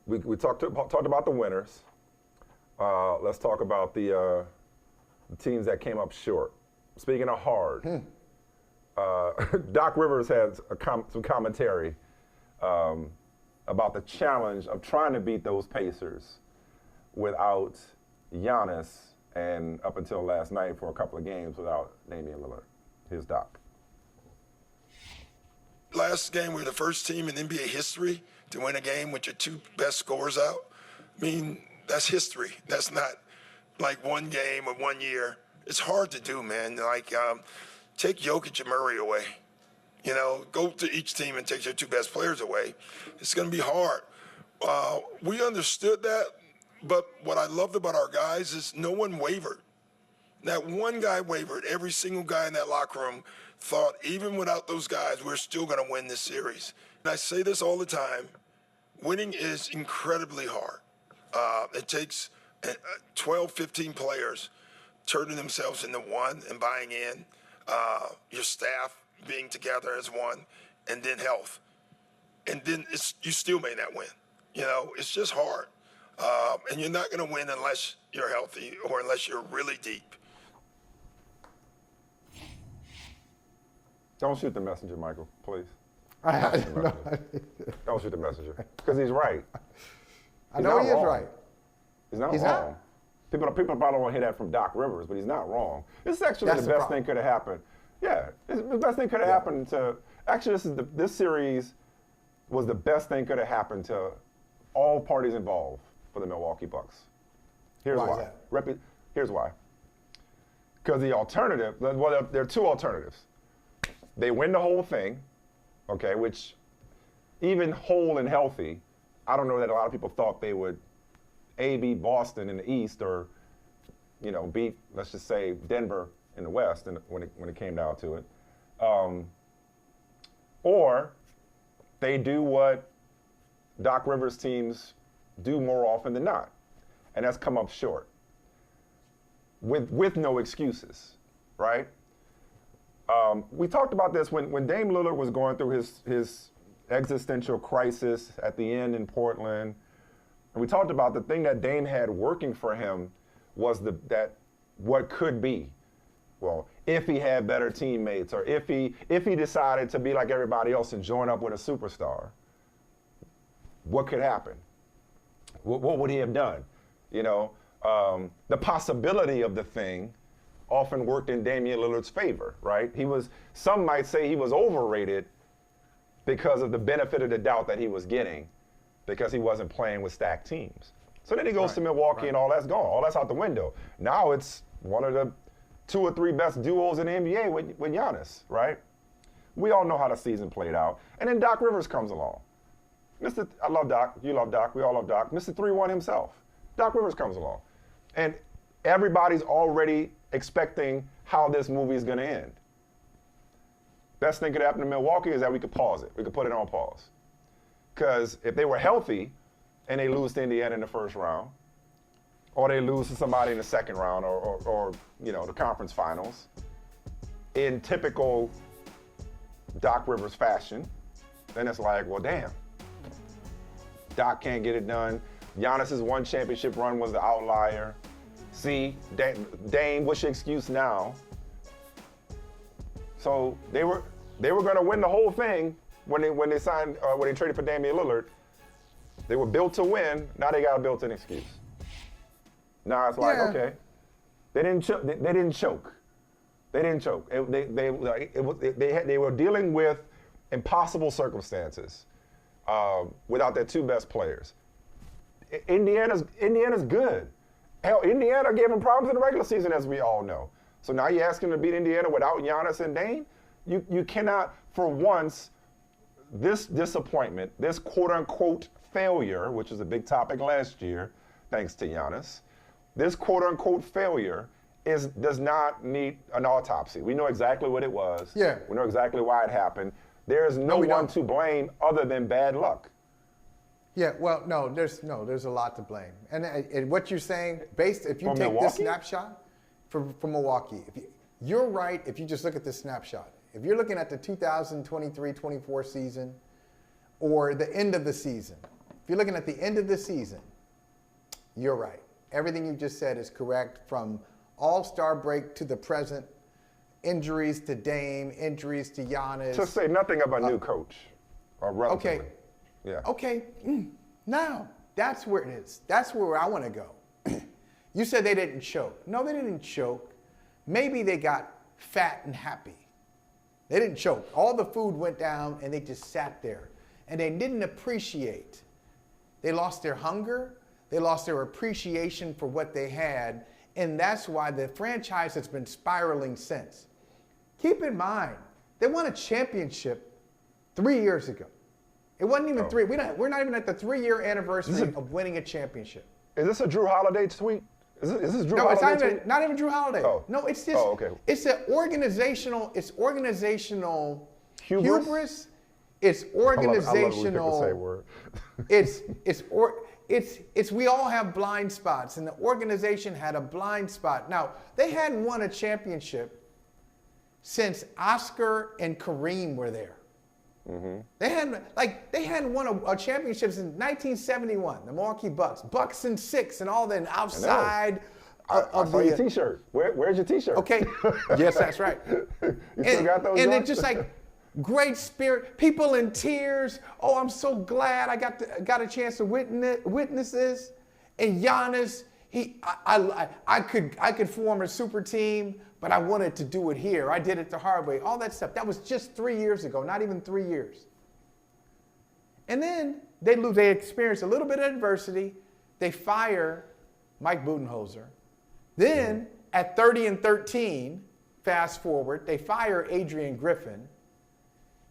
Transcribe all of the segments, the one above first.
we talked about the winners. Let's talk about the teams that came up short. Speaking of hard, Doc Rivers has some commentary about the challenge of trying to beat those Pacers without Giannis, and up until last night for a couple of games without Damian Lillard. Here's Doc. Last game, we were the first team in NBA history to win a game with your two best scorers out. I mean, that's history. That's not like one game or 1 year. It's hard to do, man. Like, take Jokic and Murray away. You know, go to each team and take your two best players away. It's going to be hard. We understood that, but what I loved about our guys is no one wavered. Not one guy wavered. Every single guy in that locker room thought, even without those guys, we're still going to win this series. And I say this all the time, winning is incredibly hard. It takes 12, 15 players turning themselves into one and buying in, your staff being together as one, and then health. And then you still may not win. You know, it's just hard. And you're not going to win unless you're healthy or unless you're really deep. Don't shoot the messenger, Michael, please. No, Don't shoot the messenger, because he's right. I know he is right. He's not wrong. People probably won't hear that from Doc Rivers, but he's not wrong. This is actually the best thing could have happened. Yeah, the best thing could have happened to. Actually, this series was the best thing could have happened to all parties involved for the Milwaukee Bucks. Here's why. Here's why. Because the alternative, well, there are two alternatives. They win the whole thing, okay, which even whole and healthy, I don't know that a lot of people thought they would beat Boston in the East or, you know, beat, let's just say, Denver in the West when it came down to it. Or they do what Doc Rivers teams do more often than not, and that's come up short with no excuses, right? We talked about this when Dame Lillard was going through his existential crisis at the end in Portland. And we talked about the thing that Dame had working for him was that what could be. Well, if he had better teammates or if he decided to be like everybody else and join up with a superstar, what could happen? What would he have done? You know, the possibility of the thing often worked in Damian Lillard's favor, right? Some might say he was overrated because of the benefit of the doubt that he was getting because he wasn't playing with stacked teams. So then he goes to Milwaukee and all that's gone. All that's out the window. Now it's one of the 2 or 3 best duos in the NBA with Giannis, right? We all know how the season played out. And then Doc Rivers comes along. I love Doc. You love Doc. We all love Doc. Mr. 3-1 himself. Doc Rivers comes along. And everybody's already expecting how this movie is going to end. Best thing could happen to Milwaukee is that we could pause it. We could put it on pause. Because if they were healthy and they lose to Indiana in the first round, or they lose to somebody in the second round, or you know, the conference finals, in typical Doc Rivers fashion, then it's like, well, damn. Doc can't get it done. Giannis's one championship run was the outlier. See, Dame, what's your excuse now? So they were going to win the whole thing when they traded for Damian Lillard. They were built to win. Now they got a built-in excuse. Now it's like, okay, they didn't choke. They didn't choke. They were dealing with impossible circumstances without their 2 best players. Indiana's good. Hell, Indiana gave them problems in the regular season, as we all know. So now you ask them to beat Indiana without Giannis and Dame? You cannot, for once, this disappointment, this quote-unquote failure, which was a big topic last year, thanks to Giannis, this quote-unquote failure does not need an autopsy. We know exactly what it was. Yeah. We know exactly why it happened. There's no one to blame other than bad luck. Yeah, well, there's a lot to blame. And what you're saying, if you take Milwaukee? this snapshot from Milwaukee, you're right if you just look at this snapshot. If you're looking at the 2023-24 season or the end of the season, if you're looking at the end of the season, you're right. Everything you just said is correct from All-Star break to the present. Injuries to Dame, injuries to Giannis. To say nothing of a new coach. Or relatively. Okay. Yeah. Okay. Now, that's where it is. That's where I want to go. You said they didn't choke. No, they didn't choke. Maybe they got fat and happy. They didn't choke. All the food went down and they just sat there. And they didn't appreciate. They lost their hunger. They lost their appreciation for what they had. And that's why the franchise has been spiraling since. Keep in mind, they won a championship 3 years ago. It wasn't even three. We're not even at the 3-year anniversary of winning a championship. Is this a Drew Holiday tweet? Is this Drew No, Holiday it's tweet? not even Drew Holiday. Oh. No, it's just it's an organizational. It's organizational hubris. It's organizational. I love when people say word. It's we all have blind spots, and the organization had a blind spot. Now, they hadn't won a championship since Oscar and Kareem were there. Mm-hmm. They hadn't won a championship since 1971. The Milwaukee Bucks in 6, and all that outside of the your T-shirt. Where's your T-shirt? Okay, yes, that's right. You still got those? And it's just like great spirit, people in tears. Oh, I'm so glad I got a chance to witness this. And Giannis, I could form a super team, but I wanted to do it here. I did it the hard way. All that stuff. That was just 3 years ago, not even 3 years. And then they experience a little bit of adversity. They fire Mike Budenholzer. Then at 30-13, fast forward, they fire Adrian Griffin.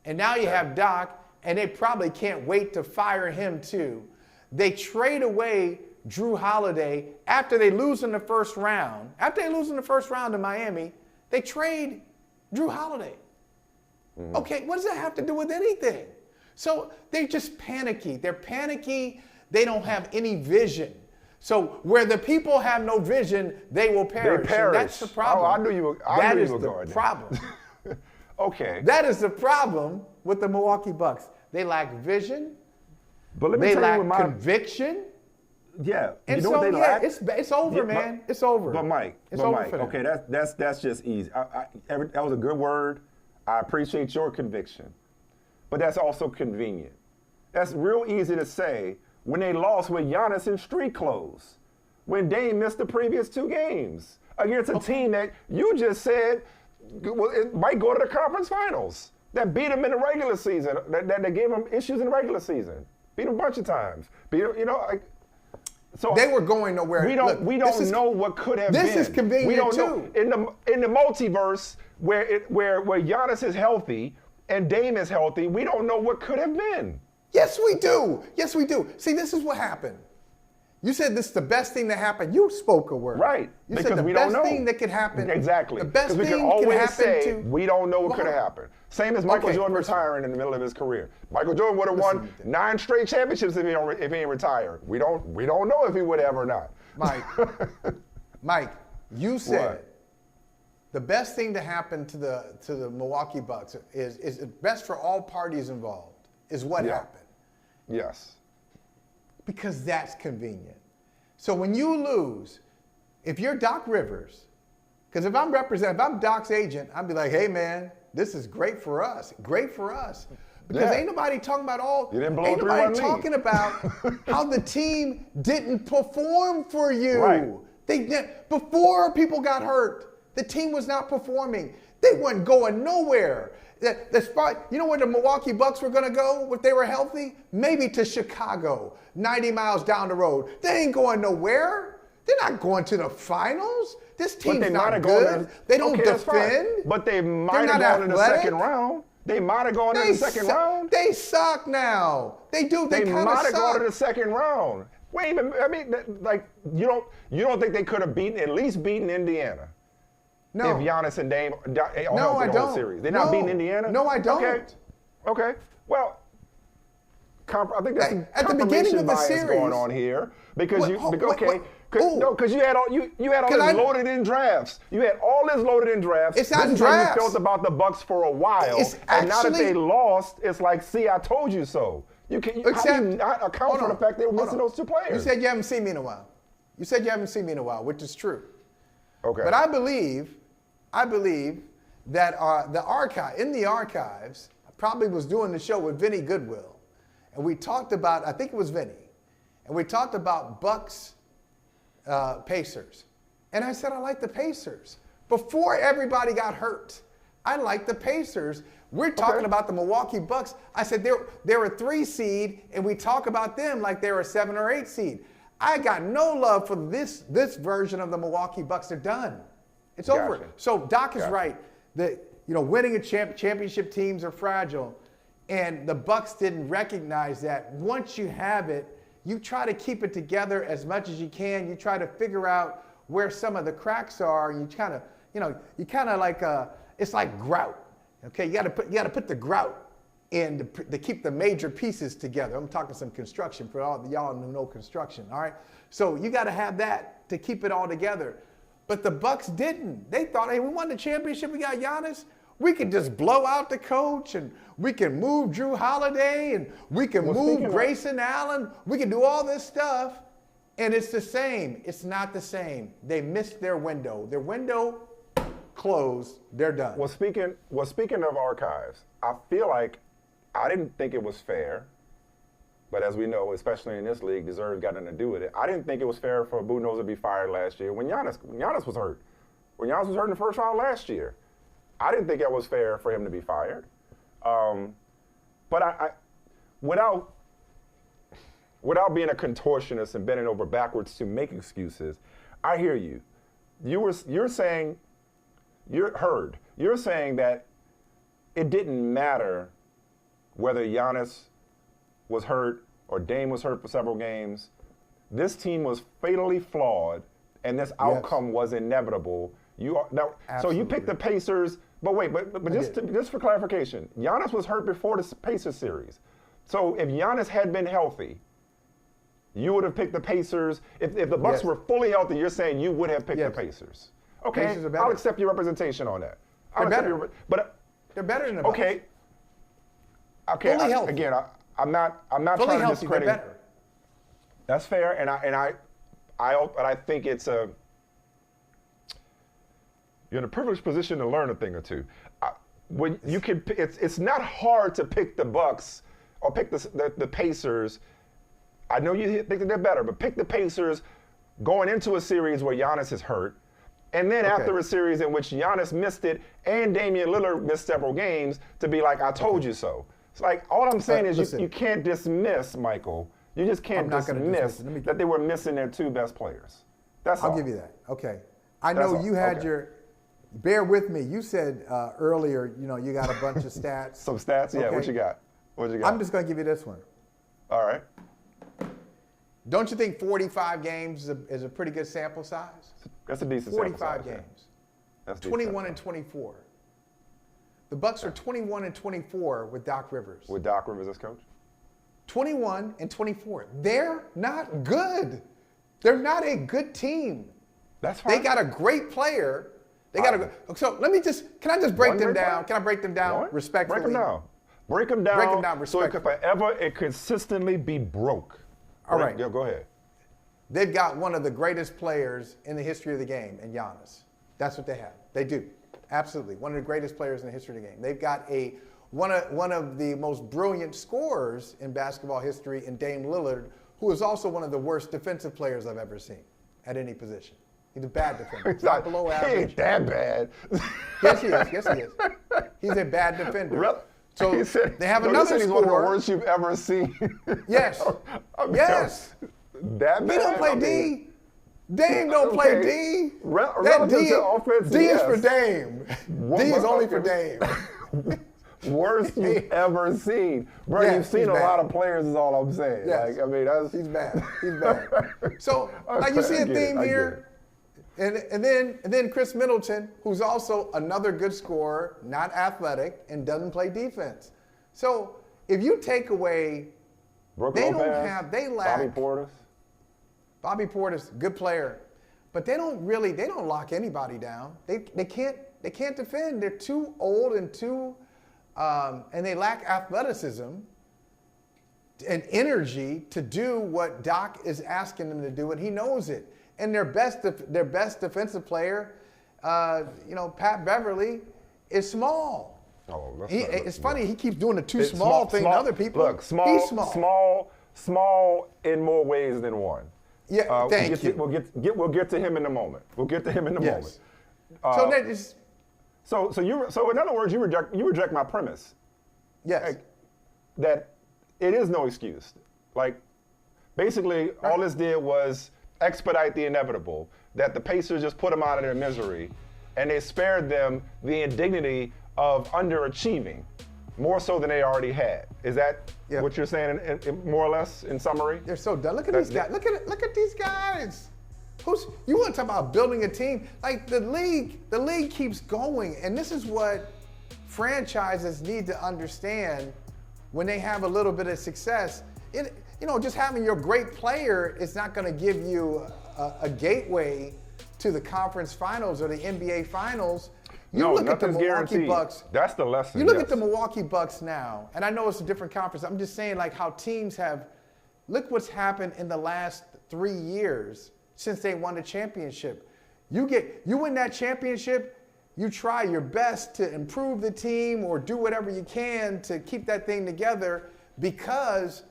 And now you have Doc, and they probably can't wait to fire him too. They trade away Drew Holiday after they lose in the first round. After they lose in the first round to Miami, they trade Drew Holiday. Mm-hmm. Okay, what does that have to do with anything? So they're just panicky. They're panicky. They don't have any vision. So where the people have no vision, they will perish. They perish. And that's the problem. Oh, I knew you were going there. That is the problem. Okay. That is the problem with the Milwaukee Bucks. They lack vision. But let me tell you lack conviction. Yeah. And you know so, what they lack? It's over, man. It's over. But Mike, okay, that's just easy. That was a good word. I appreciate your conviction. But that's also convenient. That's real easy to say when they lost with Giannis in street clothes, when Dame missed the previous 2 games against a team that you just said it might go to the conference finals, that beat them in the regular season, that gave them issues in the regular season, beat them a bunch of times. So they were going nowhere. We don't know what could have been. This is convenient we don't too. Know. In the multiverse where Giannis is healthy and Dame is healthy, we don't know what could have been. Yes, we do. Yes, we do. See, this is what happened. You said this is the best thing that happened. You spoke a word. Right. You said the best thing that could happen. Exactly. The best thing can always happen say we don't know what could have happened. Same as Michael Jordan retiring in the middle of his career. Michael Jordan would have won 9 straight championships if he ain't retired. We don't know if he would have or not. Mike, you said the best thing to happen to the Milwaukee Bucks is best for all parties involved is what happened. Yes. Because that's convenient. So when you lose, if you're Doc Rivers, because if I'm Doc's agent, I'd be like, hey man, this is great for us. Great for us. Because ain't nobody talking about ain't nobody talking about how the team didn't perform for you. Right. Before people got hurt, the team was not performing. They weren't going nowhere. The spot, you know where the Milwaukee Bucks were going to go if they were healthy? Maybe to Chicago, 90 miles down the road. They ain't going nowhere. They're not going to the finals. This team's not good. They don't defend. But they might have gone in the second round. They might have gone in the second round. They suck now. They do. They might have gone to the second round. Wait a minute. I mean, like you don't think they could have at least beaten Indiana? No. If Giannis and Dame are no, I the don't. whole series. They're not beating Indiana? No, I don't. Okay. Well, I think there's some at the beginning of the bias series going on here because you had all this loaded in drafts. You had all this loaded in drafts. It's not this drafts. Is how you felt about the Bucks for a while, and now that they lost, it's like, see, I told you so. You can how do you not account for the fact they were missing those two players? You said you haven't seen me in a while. You said you haven't seen me in a while, which is true. Okay. But I believe that in the archives, I probably was doing the show with Vinny Goodwill, and we talked about, I think it was Vinny, and we talked about Bucks, Pacers. And I said I like the Pacers. Before everybody got hurt, I like the Pacers. We're talking about the Milwaukee Bucks. I said they're a 3 seed, and we talk about them like they're a 7 or 8 seed. I got no love for this version of the Milwaukee Bucks. They're done. It's over. So Doc is right that winning a championship teams are fragile, and the Bucks didn't recognize that. Once you have it, you try to keep it together as much as you can. You try to figure out where some of the cracks are. And you kind of like it's like grout. Okay, you got to put the grout in to keep the major pieces together. I'm talking some construction for all y'all who know construction. All right, so you got to have that to keep it all together. But the Bucks didn't. They thought, hey, we won the championship. We got Giannis. We can just blow out the coach, and we can move Drew Holiday, and we can move Grayson Allen. We can do all this stuff, and it's the same. It's not the same. They missed their window. Their window closed. They're done. Well, speaking of archives, I feel like I didn't think it was fair, but as we know, especially in this league, deserves got nothing to do with it. I didn't think it was fair for Budenholzer to be fired last year when Giannis was hurt. When Giannis was hurt in the first round last year, I didn't think it was fair for him to be fired. But I without being a contortionist and bending over backwards to make excuses, I hear you. You're saying that it didn't matter whether Giannis was hurt or Dame was hurt for several games. This team was fatally flawed, and this outcome was inevitable. So you picked the Pacers, but just for clarification, Giannis was hurt before the Pacers series. So if Giannis had been healthy, you would have picked the Pacers. If the Bucks were fully healthy, you're saying you would have picked the Pacers. Okay, Pacers are better. I'll accept your representation on that. They're better. But they're better than the Bucks. Okay. Fully healthy. Again, I'm not fully trying to healthy, discredit. they're better. That's fair, and I think it's you're in a privileged position to learn a thing or two. When you can, it's not hard to pick the Bucks or pick the Pacers. I know you think that they're better, but pick the Pacers going into a series where Giannis is hurt, and then after a series in which Giannis missed it and Damian Lillard missed several games to be like, I told you so. It's like, all I'm saying is you can't dismiss, Michael. You just can't dismiss that they were missing their 2 best players. That's all. I'll give you that. Okay. I know you had bear with me. You said earlier, you got a bunch of stats. Some stats? Yeah, what you got? I'm just going to give you this one. All right. Don't you think 45 games is a pretty good sample size? That's a decent 45 sample size. games. That's 21 and 24. The Bucks are 21 and 24 with Doc Rivers. With Doc Rivers as coach? 21 and 24. They're not good. They're not a good team. That's fine. They got a great player. So can I just break them down? Can I break them down respectfully? Break them down. Break them down so it could forever consistently be broke. All right. Go ahead. They've got one of the greatest players in the history of the game in Giannis. That's what they have. They do. Absolutely. One of the greatest players in the history of the game. They've got one of the most brilliant scorers in basketball history in Dame Lillard, who is also one of the worst defensive players I've ever seen at any position. He's a bad defender. He's not below average. He ain't that bad. Yes, he is. Yes, he is. He's a bad defender. Really? So they have another score. He's one of the worst you've ever seen. Yes. Yes. That bad? He don't play D. Dame don't play D. That D is for Dame. D is only for Dame. Worst you've ever seen. Bro, you've seen a lot of players is all I'm saying. Yes. He's bad. He's bad. So now you see a theme here. And then Chris Middleton, who's also another good scorer, not athletic, and doesn't play defense. So if you take away, they lack. Bobby Portis, good player, but they don't lock anybody down. They can't defend. They're too old and and they lack athleticism. and energy to do what Doc is asking them to do, and he knows it. And their best defensive player, Pat Beverly, is small. Oh, It's funny, he keeps doing the too small thing to other people. Look, He's small in more ways than one. Yeah, thank you. We'll get to him in a moment. We'll get to him in a moment. So that is. So in other words, you reject my premise. Yes. Like, that it is no excuse. Like, basically, all this did was expedite the inevitable. That the Pacers just put them out of their misery, and they spared them the indignity of underachieving, more so than they already had. Is that what you're saying, in more or less, in summary? They're so done. Look at these guys. Look at these guys. You want to talk about building a team? Like the league keeps going, and this is what franchises need to understand when they have a little bit of success. Just having your great player is not going to give you a gateway to the conference finals or the NBA finals. You look at the Milwaukee Bucks. That's the lesson. You look at the Milwaukee Bucks now, and I know it's a different conference. I'm just saying, like, how teams have. Look what's happened in the last 3 years since they won the championship. You win that championship, you try your best to improve the team or do whatever you can to keep that thing together, because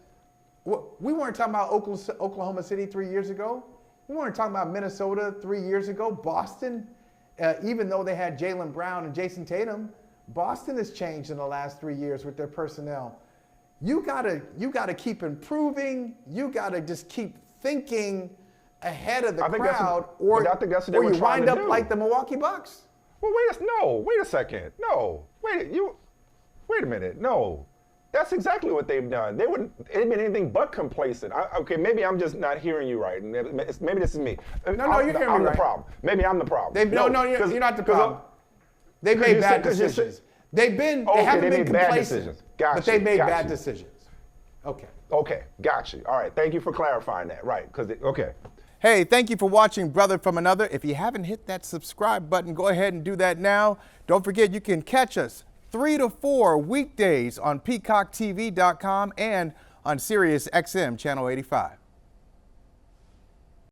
we weren't talking about Oklahoma City 3 years ago. We weren't talking about Minnesota 3 years ago. Boston, even though they had Jaylen Brown and Jason Tatum, Boston has changed in the last 3 years with their personnel. You gotta keep improving. You gotta just keep thinking ahead of the crowd, or you wind up like the Milwaukee Bucks. Well, wait a second. No, wait a minute. No, that's exactly what they've done. They've been anything but complacent. Okay, maybe I'm just not hearing you right. Maybe this is me. No, you're hearing me right. I'm the problem. Maybe I'm the problem. You're not the problem. They've made bad decisions. They haven't been complacent, but they made bad decisions. Okay, got you. All right, thank you for clarifying that. Right, okay. Hey, thank you for watching Brother from Another. If you haven't hit that subscribe button, go ahead and do that now. Don't forget, you can catch us 3 to 4 weekdays on PeacockTV.com and on Sirius XM Channel 85.